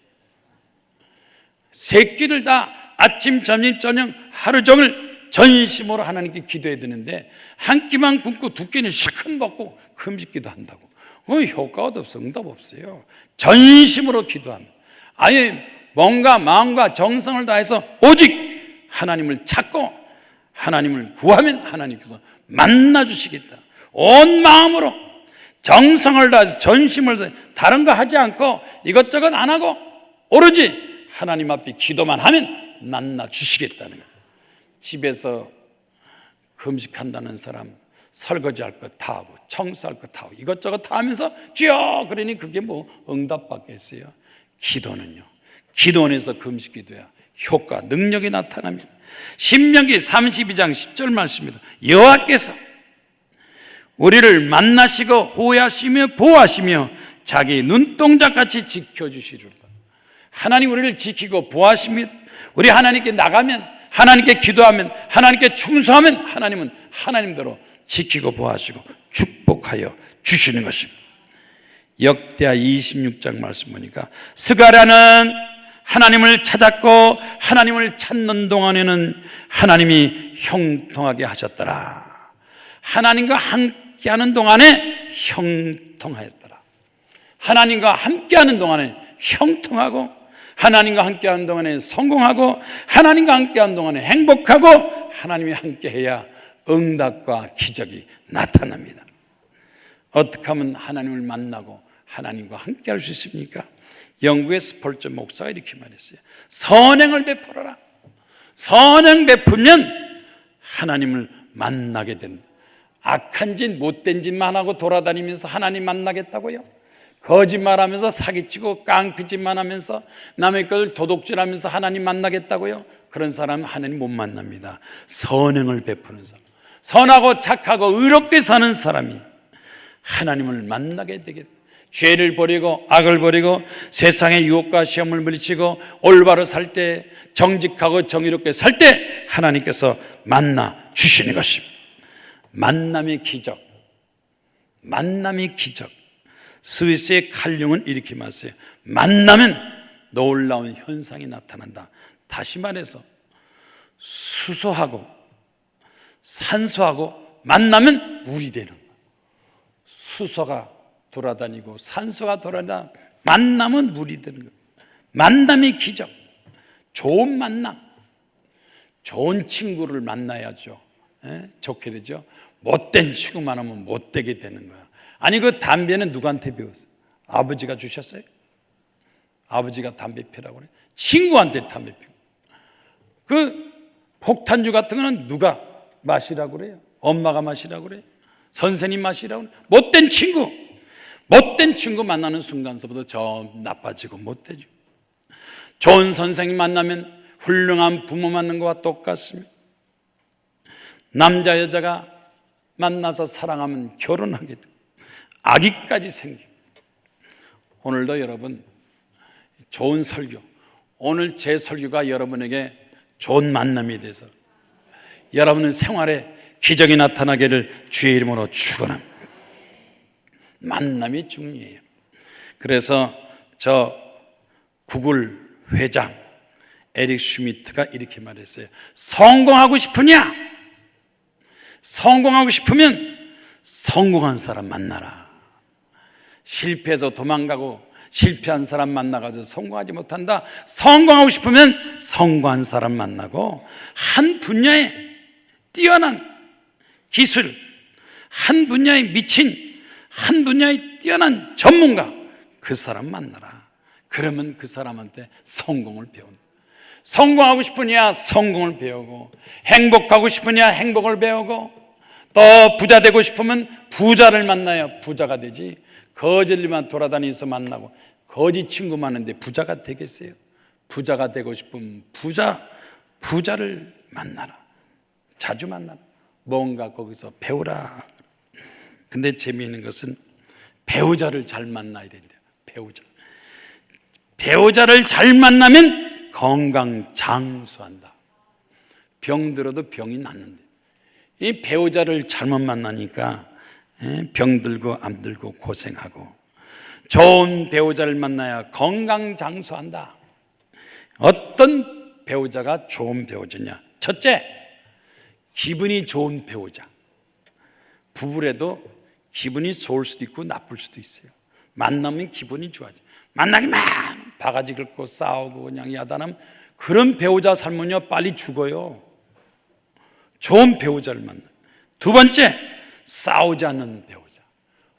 세 끼를 다 아침, 점심, 저녁 하루 종일 전심으로 하나님께 기도해야 되는데 한 끼만 굶고 두 끼는 시큰 먹고 금식기도 한다고. 효과가 없어. 응답 없어요. 전심으로 기도합니다. 아예 뭔가 마음과 정성을 다해서 오직 하나님을 찾고 하나님을 구하면 하나님께서 만나 주시겠다. 온 마음으로 정성을 다해서 전심을 다해서 다른 거 하지 않고 이것저것 안 하고 오로지 하나님 앞에 기도만 하면 만나 주시겠다는 거예요. 집에서 금식한다는 사람 설거지할 거 다 하고 청소할 거 다 하고 이것저것 다 하면서 주여 그러니 그게 응답받겠어요? 기도는요, 기도원에서 금식 기도야 효과 능력이 나타납니다. 신명기 32장 10절 말씀입니다. 여호와께서 우리를 만나시고 호위하시며 보호하시며 자기 눈동자같이 지켜주시리로다. 하나님 우리를 지키고 보호하십니다. 우리 하나님께 나가면, 하나님께 기도하면, 하나님께 충성하면 하나님은 하나님대로 지키고 보호하시고 축복하여 주시는 것입니다. 역대하 26장 말씀 보니까 스가랴는 하나님을 찾았고 하나님을 찾는 동안에는 하나님이 형통하게 하셨더라. 하나님과 함께하는 동안에 형통하였더라. 하나님과 함께하는 동안에 형통하고 하나님과 함께하는 동안에 성공하고 하나님과 함께하는 동안에 행복하고 하나님이 함께해야 응답과 기적이 나타납니다. 어떻게 하면 하나님을 만나고 하나님과 함께할 수 있습니까? 영국의 스폴저 목사가 이렇게 말했어요. 선행을 베풀어라. 선행 베풀면 하나님을 만나게 된다. 악한 짓 못된 짓만 하고 돌아다니면서 하나님 만나겠다고요? 거짓말하면서 사기치고 깡패짓만 하면서 남의 걸 도둑질하면서 하나님 만나겠다고요? 그런 사람은 하나님 못 만납니다. 선행을 베푸는 사람, 선하고 착하고 의롭게 사는 사람이 하나님을 만나게 되겠다. 죄를 버리고 악을 버리고 세상의 유혹과 시험을 물리치고 올바로 살 때, 정직하고 정의롭게 살 때 하나님께서 만나 주시는 것입니다. 만남의 기적, 만남의 기적. 스위스의 칼융은 이렇게 말했어요. 만나면 놀라운 현상이 나타난다. 다시 말해서 수소하고 산소하고 만나면 물이 되는 거예요. 수소가 돌아다니고 산소가 돌아다니다 만나면 물이 되는 거예요. 만남의 기적. 좋은 만남, 좋은 친구를 만나야죠. 좋게 되죠. 못된 친구만 하면 못되게 되는 거야. 아니, 그 담배는 누구한테 배웠어요? 아버지가 주셨어요? 아버지가 담배 피라고 그래? 친구한테 담배 피고. 그 폭탄주 같은 거는 누가 마시라고 그래요? 엄마가 마시라고 그래요? 선생님 마시라고 그래요? 못된 친구, 못된 친구 만나는 순간서부터 저 나빠지고 못되죠. 좋은 선생님 만나면 훌륭한 부모 만나는 것과 똑같습니다. 남자 여자가 만나서 사랑하면 결혼하게 돼요. 아기까지 생기고. 오늘도 여러분 좋은 설교, 오늘 제 설교가 여러분에게 좋은 만남이 돼서 여러분의 생활에 기적이 나타나기를 주의 이름으로 축원합니다. 만남이 중요해요. 그래서 저 구글 회장 에릭 슈미트가 이렇게 말했어요. 성공하고 싶으냐? 성공하고 싶으면 성공한 사람 만나라. 실패해서 도망가고 실패한 사람 만나가지고 성공하지 못한다. 성공하고 싶으면 성공한 사람 만나고 한 분야에 뛰어난 기술, 한 분야에 미친, 한 분야에 뛰어난 전문가, 그 사람 만나라. 그러면 그 사람한테 성공을 배운다. 성공하고 싶으냐? 성공을 배우고, 행복하고 싶으냐? 행복을 배우고, 또 부자 되고 싶으면 부자를 만나야 부자가 되지. 거짓말만 돌아다니면서 만나고 거짓 친구 많은데 부자가 되겠어요? 부자가 되고 싶으면 부자를 만나라. 자주 만나라. 뭔가 거기서 배우라. 근데 재미있는 것은 배우자를 잘 만나야 된대요. 배우자를 잘 만나면 건강 장수한다. 병 들어도 병이 낫는데, 이 배우자를 잘못 만나니까 병 들고 암 들고 고생하고. 좋은 배우자를 만나야 건강 장수한다. 어떤 배우자가 좋은 배우자냐? 첫째, 기분이 좋은 배우자. 부부래도 기분이 좋을 수도 있고 나쁠 수도 있어요. 만나면 기분이 좋아져. 만나기만 바가지 긁고 싸우고 그냥 야단하면 그런 배우자 삶은요 빨리 죽어요. 좋은 배우자를 만나. 두 번째, 싸우지 않는 배우자.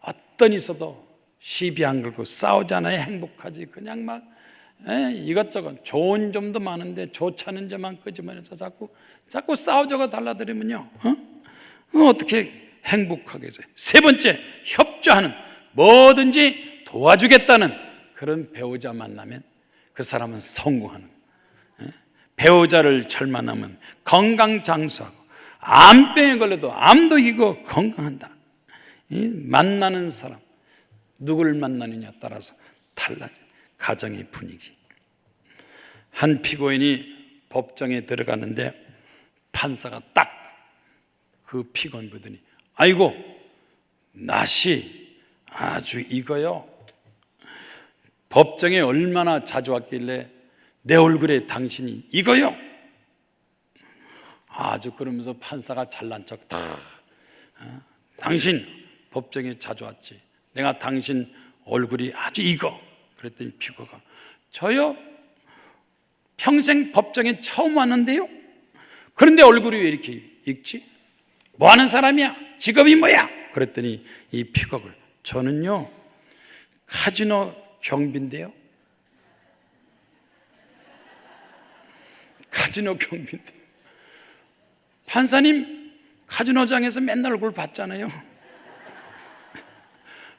어떤 있어도 시비 안 걸고 싸우지 않아야 행복하지. 그냥 막 이것저것 좋은 점도 많은데 좋지 않은 점만 끄집어내서 자꾸 싸우자고 달라드리면요 어떻게 행복하겠어요. 세 번째, 협조하는, 뭐든지 도와주겠다는 그런 배우자 만나면 그 사람은 성공하는. 배우자를 잘 만나면 건강 장수하고, 암병에 걸려도 암도 이기고 건강한다. 만나는 사람, 누구를 만나느냐에 따라서 달라져. 가정의 분위기. 한 피고인이 법정에 들어갔는데 판사가 딱 그 피고인 보더니, 아이고 낯이 아주 익어요. 법정에 얼마나 자주 왔길래 내 얼굴에 당신이 익어요? 아주 그러면서 판사가 잘난 척 다. 당신 법정에 자주 왔지. 내가 당신 얼굴이 아주 익어. 그랬더니 피고가, 저요? 평생 법정에 처음 왔는데요? 그런데 얼굴이 왜 이렇게 익지? 뭐 하는 사람이야? 직업이 뭐야? 그랬더니 이 피고가, 저는요 카지노 경비인데요. 카지노 경비인데. 판사님 카지노장에서 맨날 얼굴 봤잖아요.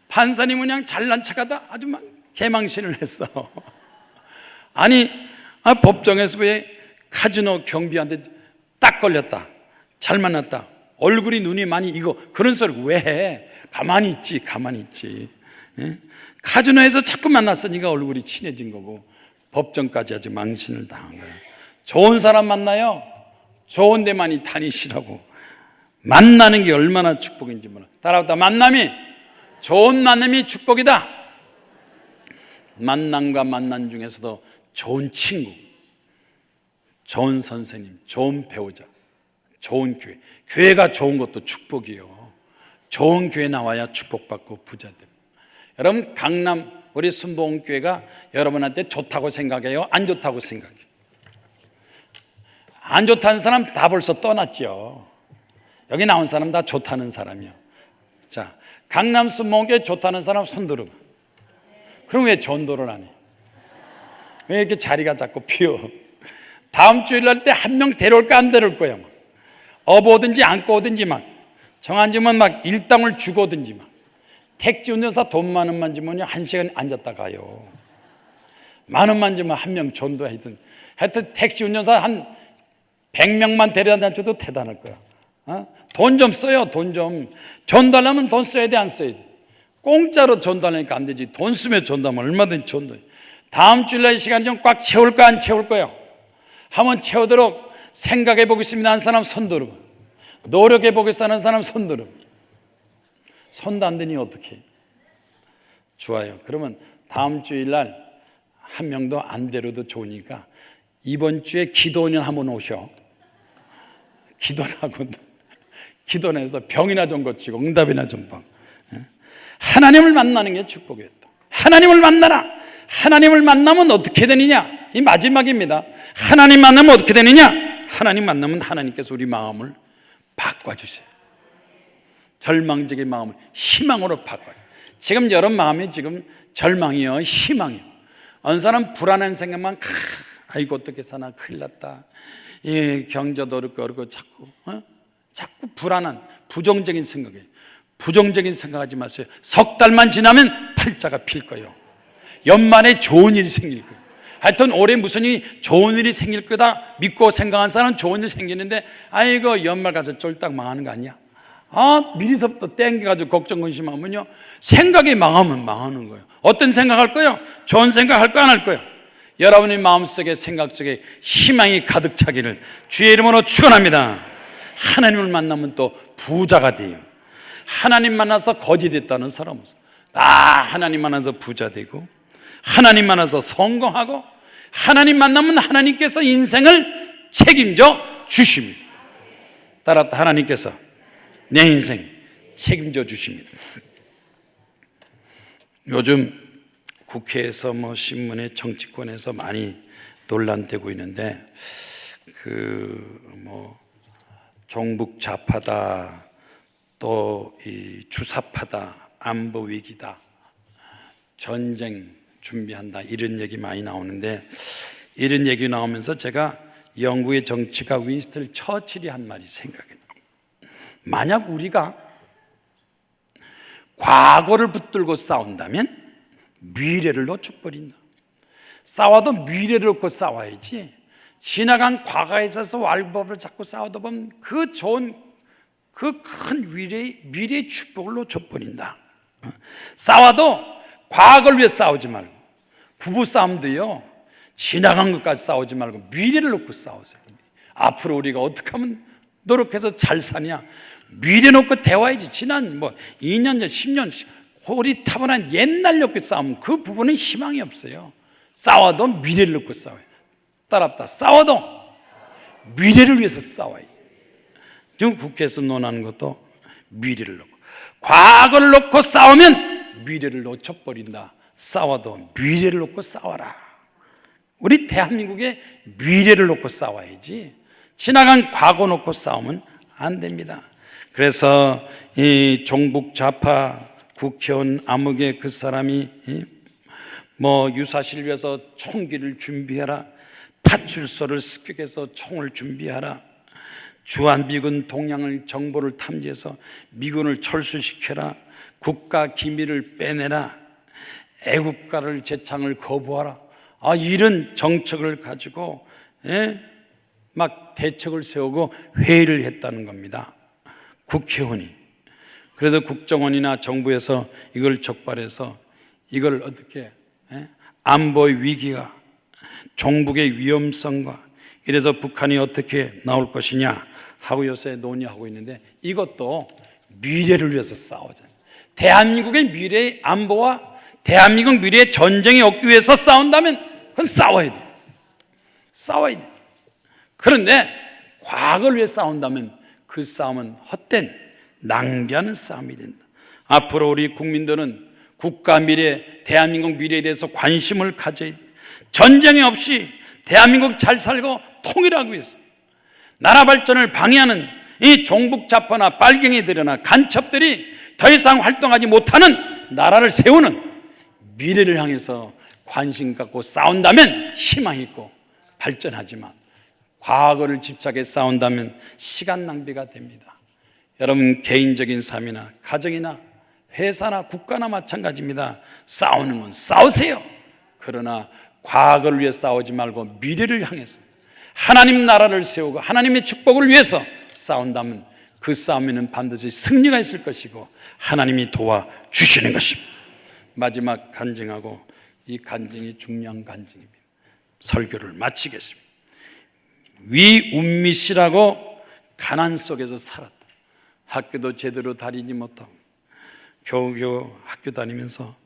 판사님은 그냥 잘난 척하다 아주 막 개망신을 했어. 아니 법정에서 왜 카지노 경비한테 딱 걸렸다, 잘 만났다, 얼굴이 눈이 많이 익어, 그런 소리 왜 해? 가만히 있지, 가만히 있지. 예? 카지노에서 자꾸 만났으니까 얼굴이 친해진 거고 법정까지 아주 망신을 당한 거예요. 좋은 사람 만나요, 좋은 데 많이 다니시라고. 만나는 게 얼마나 축복인지 몰라. 따라붙다. 만남이, 좋은 만남이 축복이다. 만남과 만남 중에서도 좋은 친구, 좋은 선생님, 좋은 배우자, 좋은 교회, 교회가 좋은 것도 축복이요. 좋은 교회 나와야 축복받고 부자 됩니다. 여러분, 강남 우리 순복음교회가 여러분한테 좋다고 생각해요? 안 좋다고 생각해요? 안 좋다는 사람 다 벌써 떠났죠. 여기 나온 사람 다 좋다는 사람이요. 자, 강남 순복음교회 좋다는 사람 손 들어봐. 그럼 왜 전도를 안 해? 왜 이렇게 자리가 자꾸 비어? 다음 주일 날 때 한 명 데려올까 안 데려올 거야. 막. 업어오든지 안고 오든지 막. 정한지면 막 일당을 주고 오든지 막. 택시 운전사 돈 10,000원만 주면요 1시간 앉았다 가요. 10,000원만 주면 한 명 전도하든. 하여튼 택시 운전사 한 100명만 데려다 줘도 대단할 거야. 돈 좀 써요. 돈 좀. 전도하려면 돈 써야 돼, 안 써야 돼? 공짜로 전도하려니까 안 되지. 돈 쓰면 전도하면 얼마든지 전도해. 다음 주일날 시간 좀 꽉 채울까 안 채울 거예요? 한번 채우도록 생각해 보겠습니다 하는 사람 손 들어. 노력해 보겠어 하는 사람 손 들어. 손도 안 되니 어떻게? 좋아요. 그러면 다음 주일날 한 명도 안 데려도 좋으니까 이번 주에 기도원 한번 오셔. 기도하고 기도해서 병이나 좀 고치고 응답이나 좀 받고. 하나님을 만나는 게 축복이었다. 하나님을 만나라. 하나님을 만나면 어떻게 되느냐? 이 마지막입니다. 하나님 만나면 어떻게 되느냐? 하나님 만나면 하나님께서 우리 마음을 바꿔주세요. 절망적인 마음을 희망으로 바꿔요. 지금 여러분 마음이 지금 절망이요, 희망이요. 어느 사람 불안한 생각만, 아이고 어떻게 사나, 큰일 났다. 예, 경제도 어렵고 자꾸 불안한 부정적인 생각이에요. 부정적인 생각하지 마세요. 석 달만 지나면 팔자가 필 거예요. 연말에 좋은 일이 생길 거예요. 하여튼 올해 무슨 일이 좋은 일이 생길 거다 믿고 생각한 사람은 좋은 일이 생기는데, 아이고 연말 가서 쫄딱 망하는 거 아니야? 미리서부터 땡겨가지고 걱정 근심하면요 생각이 망하면 망하는 거예요. 어떤 생각할 거예요? 좋은 생각할 거야, 안 할 거예요? 여러분의 마음속에, 생각 속에 희망이 가득 차기를 주의 이름으로 축원합니다. 하나님을 만나면 또 부자가 돼요. 하나님 만나서 거지 됐다는 사람은 하나님 만나서 부자 되고, 하나님 만나서 성공하고, 하나님 만나면 하나님께서 인생을 책임져 주십니다. 따라서 하나님께서 내 인생 책임져 주십니다. 요즘 국회에서 신문에 정치권에서 많이 논란되고 있는데, 종북 좌파다, 또 이 주사파다, 안보 위기다, 전쟁 준비한다, 이런 얘기 많이 나오는데, 이런 얘기 나오면서 제가 영국의 정치가 윈스턴 처칠이 한 말이 생각이 나요. 만약 우리가 과거를 붙들고 싸운다면 미래를 놓쳐버린다. 싸워도 미래를 놓고 싸워야지, 지나간 과거에 있어서 왈법을 자꾸 싸우다 보면 그 좋은, 그 큰 미래의 축복을 놓쳐버린다. 싸워도 과거를 위해 싸우지 말고, 부부싸움도요 지나간 것까지 싸우지 말고 미래를 놓고 싸우세요. 앞으로 우리가 어떻게 하면 노력해서 잘 사냐, 미래 놓고 대화해야지. 지난 2년 전, 10년 우리 타분한 옛날 놓고 싸우면 그 부분은 희망이 없어요. 싸워도 미래를 놓고 싸워요. 따라붙다. 싸워도 미래를 위해서 싸워요. 지금 국회에서 논하는 것도 미래를 놓고, 과거를 놓고 싸우면 미래를 놓쳐버린다. 싸워도 미래를 놓고 싸워라. 우리 대한민국의 미래를 놓고 싸워야지, 지나간 과거 놓고 싸우면 안 됩니다. 그래서 이 종북 좌파 국회의원 암흑의 그 사람이 유사시를 위해서 총기를 준비해라, 파출소를 습격해서 총을 준비하라, 주한미군 동향을 정보를 탐지해서 미군을 철수시켜라, 국가 기밀을 빼내라, 애국가를 제창을 거부하라. 이런 정책을 가지고 막 대책을 세우고 회의를 했다는 겁니다, 국회의원이. 그래서 국정원이나 정부에서 이걸 적발해서 이걸 어떻게 안보의 위기가, 종북의 위험성과 이래서 북한이 어떻게 나올 것이냐 하고 요새 논의하고 있는데, 이것도 미래를 위해서 싸우잖아요. 대한민국의 미래의 안보와 대한민국 미래의 전쟁이 없기 위해서 싸운다면 그건 싸워야 돼요. 싸워야 돼요. 그런데 과거를 위해 싸운다면 그 싸움은 헛된 낭비하는 싸움이 된다. 앞으로 우리 국민들은 국가 미래, 대한민국 미래에 대해서 관심을 가져야 돼요. 전쟁이 없이 대한민국 잘 살고 통일하기 위해서 나라 발전을 방해하는 이 종북 좌파나 빨갱이들이나 간첩들이 더 이상 활동하지 못하는 나라를 세우는 미래를 향해서 관심 갖고 싸운다면 희망이 있고 발전하지만, 과거를 집착해 싸운다면 시간 낭비가 됩니다. 여러분 개인적인 삶이나 가정이나 회사나 국가나 마찬가지입니다. 싸우는 건 싸우세요. 그러나 과거를 위해 싸우지 말고 미래를 향해서 하나님 나라를 세우고 하나님의 축복을 위해서 싸운다면 그 싸움에는 반드시 승리가 있을 것이고 하나님이 도와주시는 것입니다. 마지막 간증하고, 이 간증이 중요한 간증입니다. 설교를 마치겠습니다. 위운미 씨라고 가난 속에서 살았다. 학교도 제대로 다니지 못하고 겨우겨우 학교 다니면서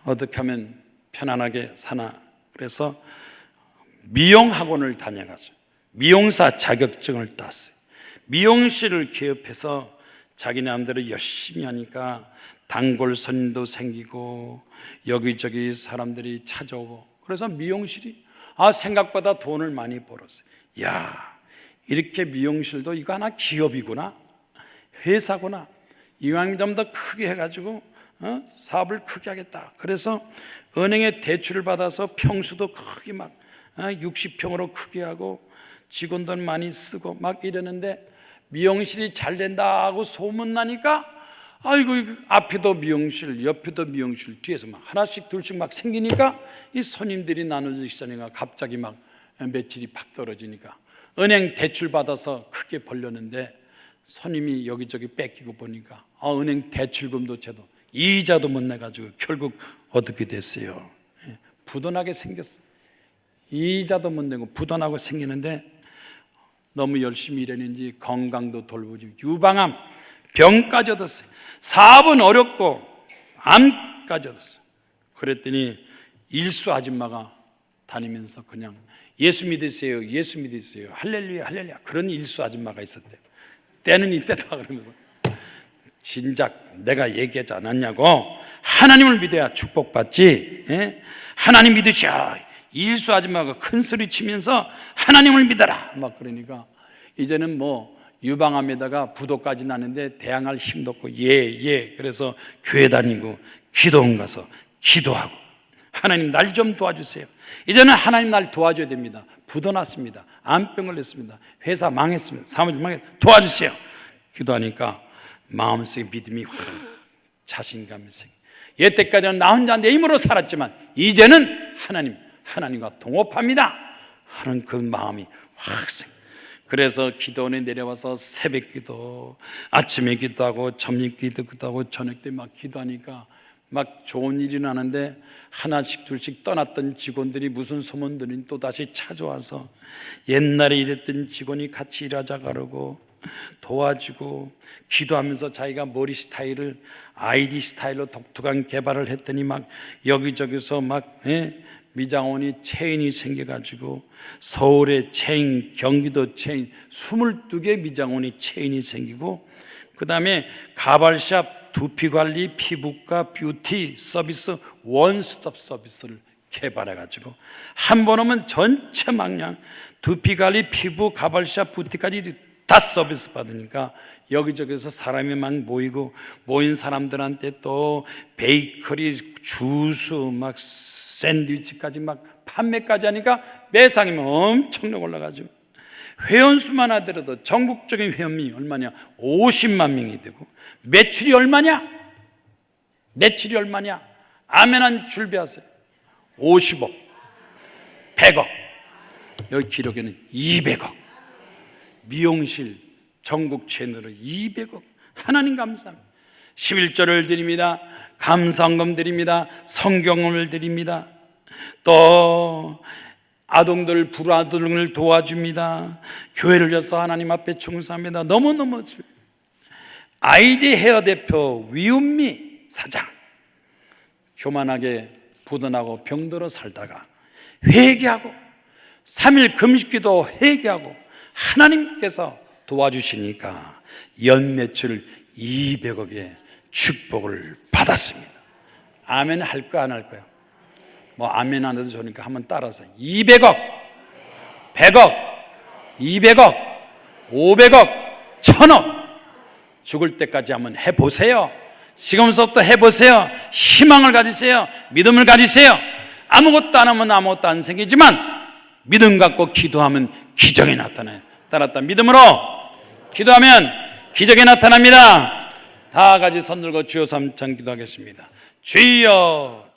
어떻게 하면 편안하게 사나, 그래서 미용학원을 다녀가서 미용사 자격증을 땄어요. 미용실을 개업해서 자기네 마음대로 열심히 하니까 단골 손님도 생기고 여기저기 사람들이 찾아오고, 그래서 미용실이 생각보다 돈을 많이 벌었어요. 야, 이렇게 미용실도 이거 하나 기업이구나, 회사구나, 이왕이면 좀 더 크게 해가지고 사업을 크게 하겠다. 그래서 은행에 대출을 받아서 평수도 크게 막 60평으로 크게 하고 직원들 많이 쓰고 막 이러는데, 미용실이 잘 된다고 소문나니까 아이고 앞에도 미용실, 옆에도 미용실, 뒤에서 막 하나씩 둘씩 막 생기니까 이 손님들이 나눠지기 시작하니까 갑자기 막 매출이 팍 떨어지니까 은행 대출 받아서 크게 벌렸는데 손님이 여기저기 뺏기고 보니까 은행 대출금도 제도 이자도 못 내가지고 결국 어떻게 됐어요? 부도나게 생겼어. 이자도 못 내고 부도나고 생기는데 너무 열심히 일했는지 건강도 돌보지 유방암 병까지 얻었어요. 사업은 어렵고 암까지 얻었어요. 그랬더니 일수 아줌마가 다니면서 그냥 예수 믿으세요, 예수 믿으세요, 할렐루야 할렐루야, 그런 일수 아줌마가 있었대요. 때는 이때다 그러면서, 진작 내가 얘기하지 않았냐고, 하나님을 믿어야 축복받지, 하나님 믿으셔. 일수 아줌마가 큰 소리 치면서 하나님을 믿어라 막 그러니까 이제는 뭐 유방암에다가 부도까지 나는데 대항할 힘도 없고 그래서 교회 다니고 기도원 가서 기도하고, 하나님 날 좀 도와주세요. 이제는 하나님 날 도와줘야 됩니다. 부도 났습니다. 암병 걸렸습니다. 회사 망했습니다. 사무실 망했습니다. 도와주세요. 기도하니까 마음속에 믿음이 확, 자신감이 생겨. 여태까지는 나 혼자 내 힘으로 살았지만 이제는 하나님과 동업합니다 하는 그 마음이 확 생겨. 그래서 기도원에 내려와서 새벽 기도, 아침에 기도하고 점심 기도하고 저녁 때 막 기도하니까 막 좋은 일이 나는데, 하나씩 둘씩 떠났던 직원들이 무슨 소문 들으니 또 다시 찾아와서 옛날에 일했던 직원이 같이 일하자 그러고 도와주고, 기도하면서 자기가 머리 스타일을 아이디 스타일로 독특한 개발을 했더니 막 여기저기서 막 미장원이 체인이 생겨가지고 서울에 체인, 경기도 체인 22개 미장원이 체인이 생기고, 그 다음에 가발샵, 두피관리, 피부과, 뷰티 서비스 원스톱 서비스를 개발해가지고 한 번 오면 전체 망냥 두피관리, 피부, 가발샵, 뷰티까지 다 서비스 받으니까 여기저기서 사람이 막 모이고, 모인 사람들한테 또 베이커리, 주스, 막 샌드위치까지 막 판매까지 하니까 매상이 엄청나게 올라가죠. 회원수만 하더라도 전국적인 회원이 얼마냐? 50만 명이 되고, 매출이 얼마냐? 매출이 얼마냐? 아멘한 줄비하세요. 50억, 100억, 여기 기록에는 200억. 미용실 전국 채널로 200억. 하나님 감사합니다. 11절을 드립니다. 감사헌금 드립니다. 성경을 드립니다. 또 아동들, 불아동을 도와줍니다. 교회를 위해서 하나님 앞에 충성합니다. 너무너무. 아이디 헤어 대표 위은미 사장, 교만하게 부도나고 병들어 살다가 회개하고 3일 금식기도 회개하고 하나님께서 도와주시니까 연매출 200억의 축복을 받았습니다. 아멘 할 거야, 안 할 거야? 뭐 아멘 안 해도 좋으니까 한번 따라서 200억, 100억, 200억, 500억, 1000억. 죽을 때까지 한번 해보세요. 지금부터 해보세요. 희망을 가지세요. 믿음을 가지세요. 아무것도 안 하면 아무것도 안 생기지만 믿음 갖고 기도하면 기적이 나타나요. 따랐다. 믿음으로 기도하면 기적이 나타납니다. 다 같이 손 들고 주여 삼창 기도하겠습니다. 주여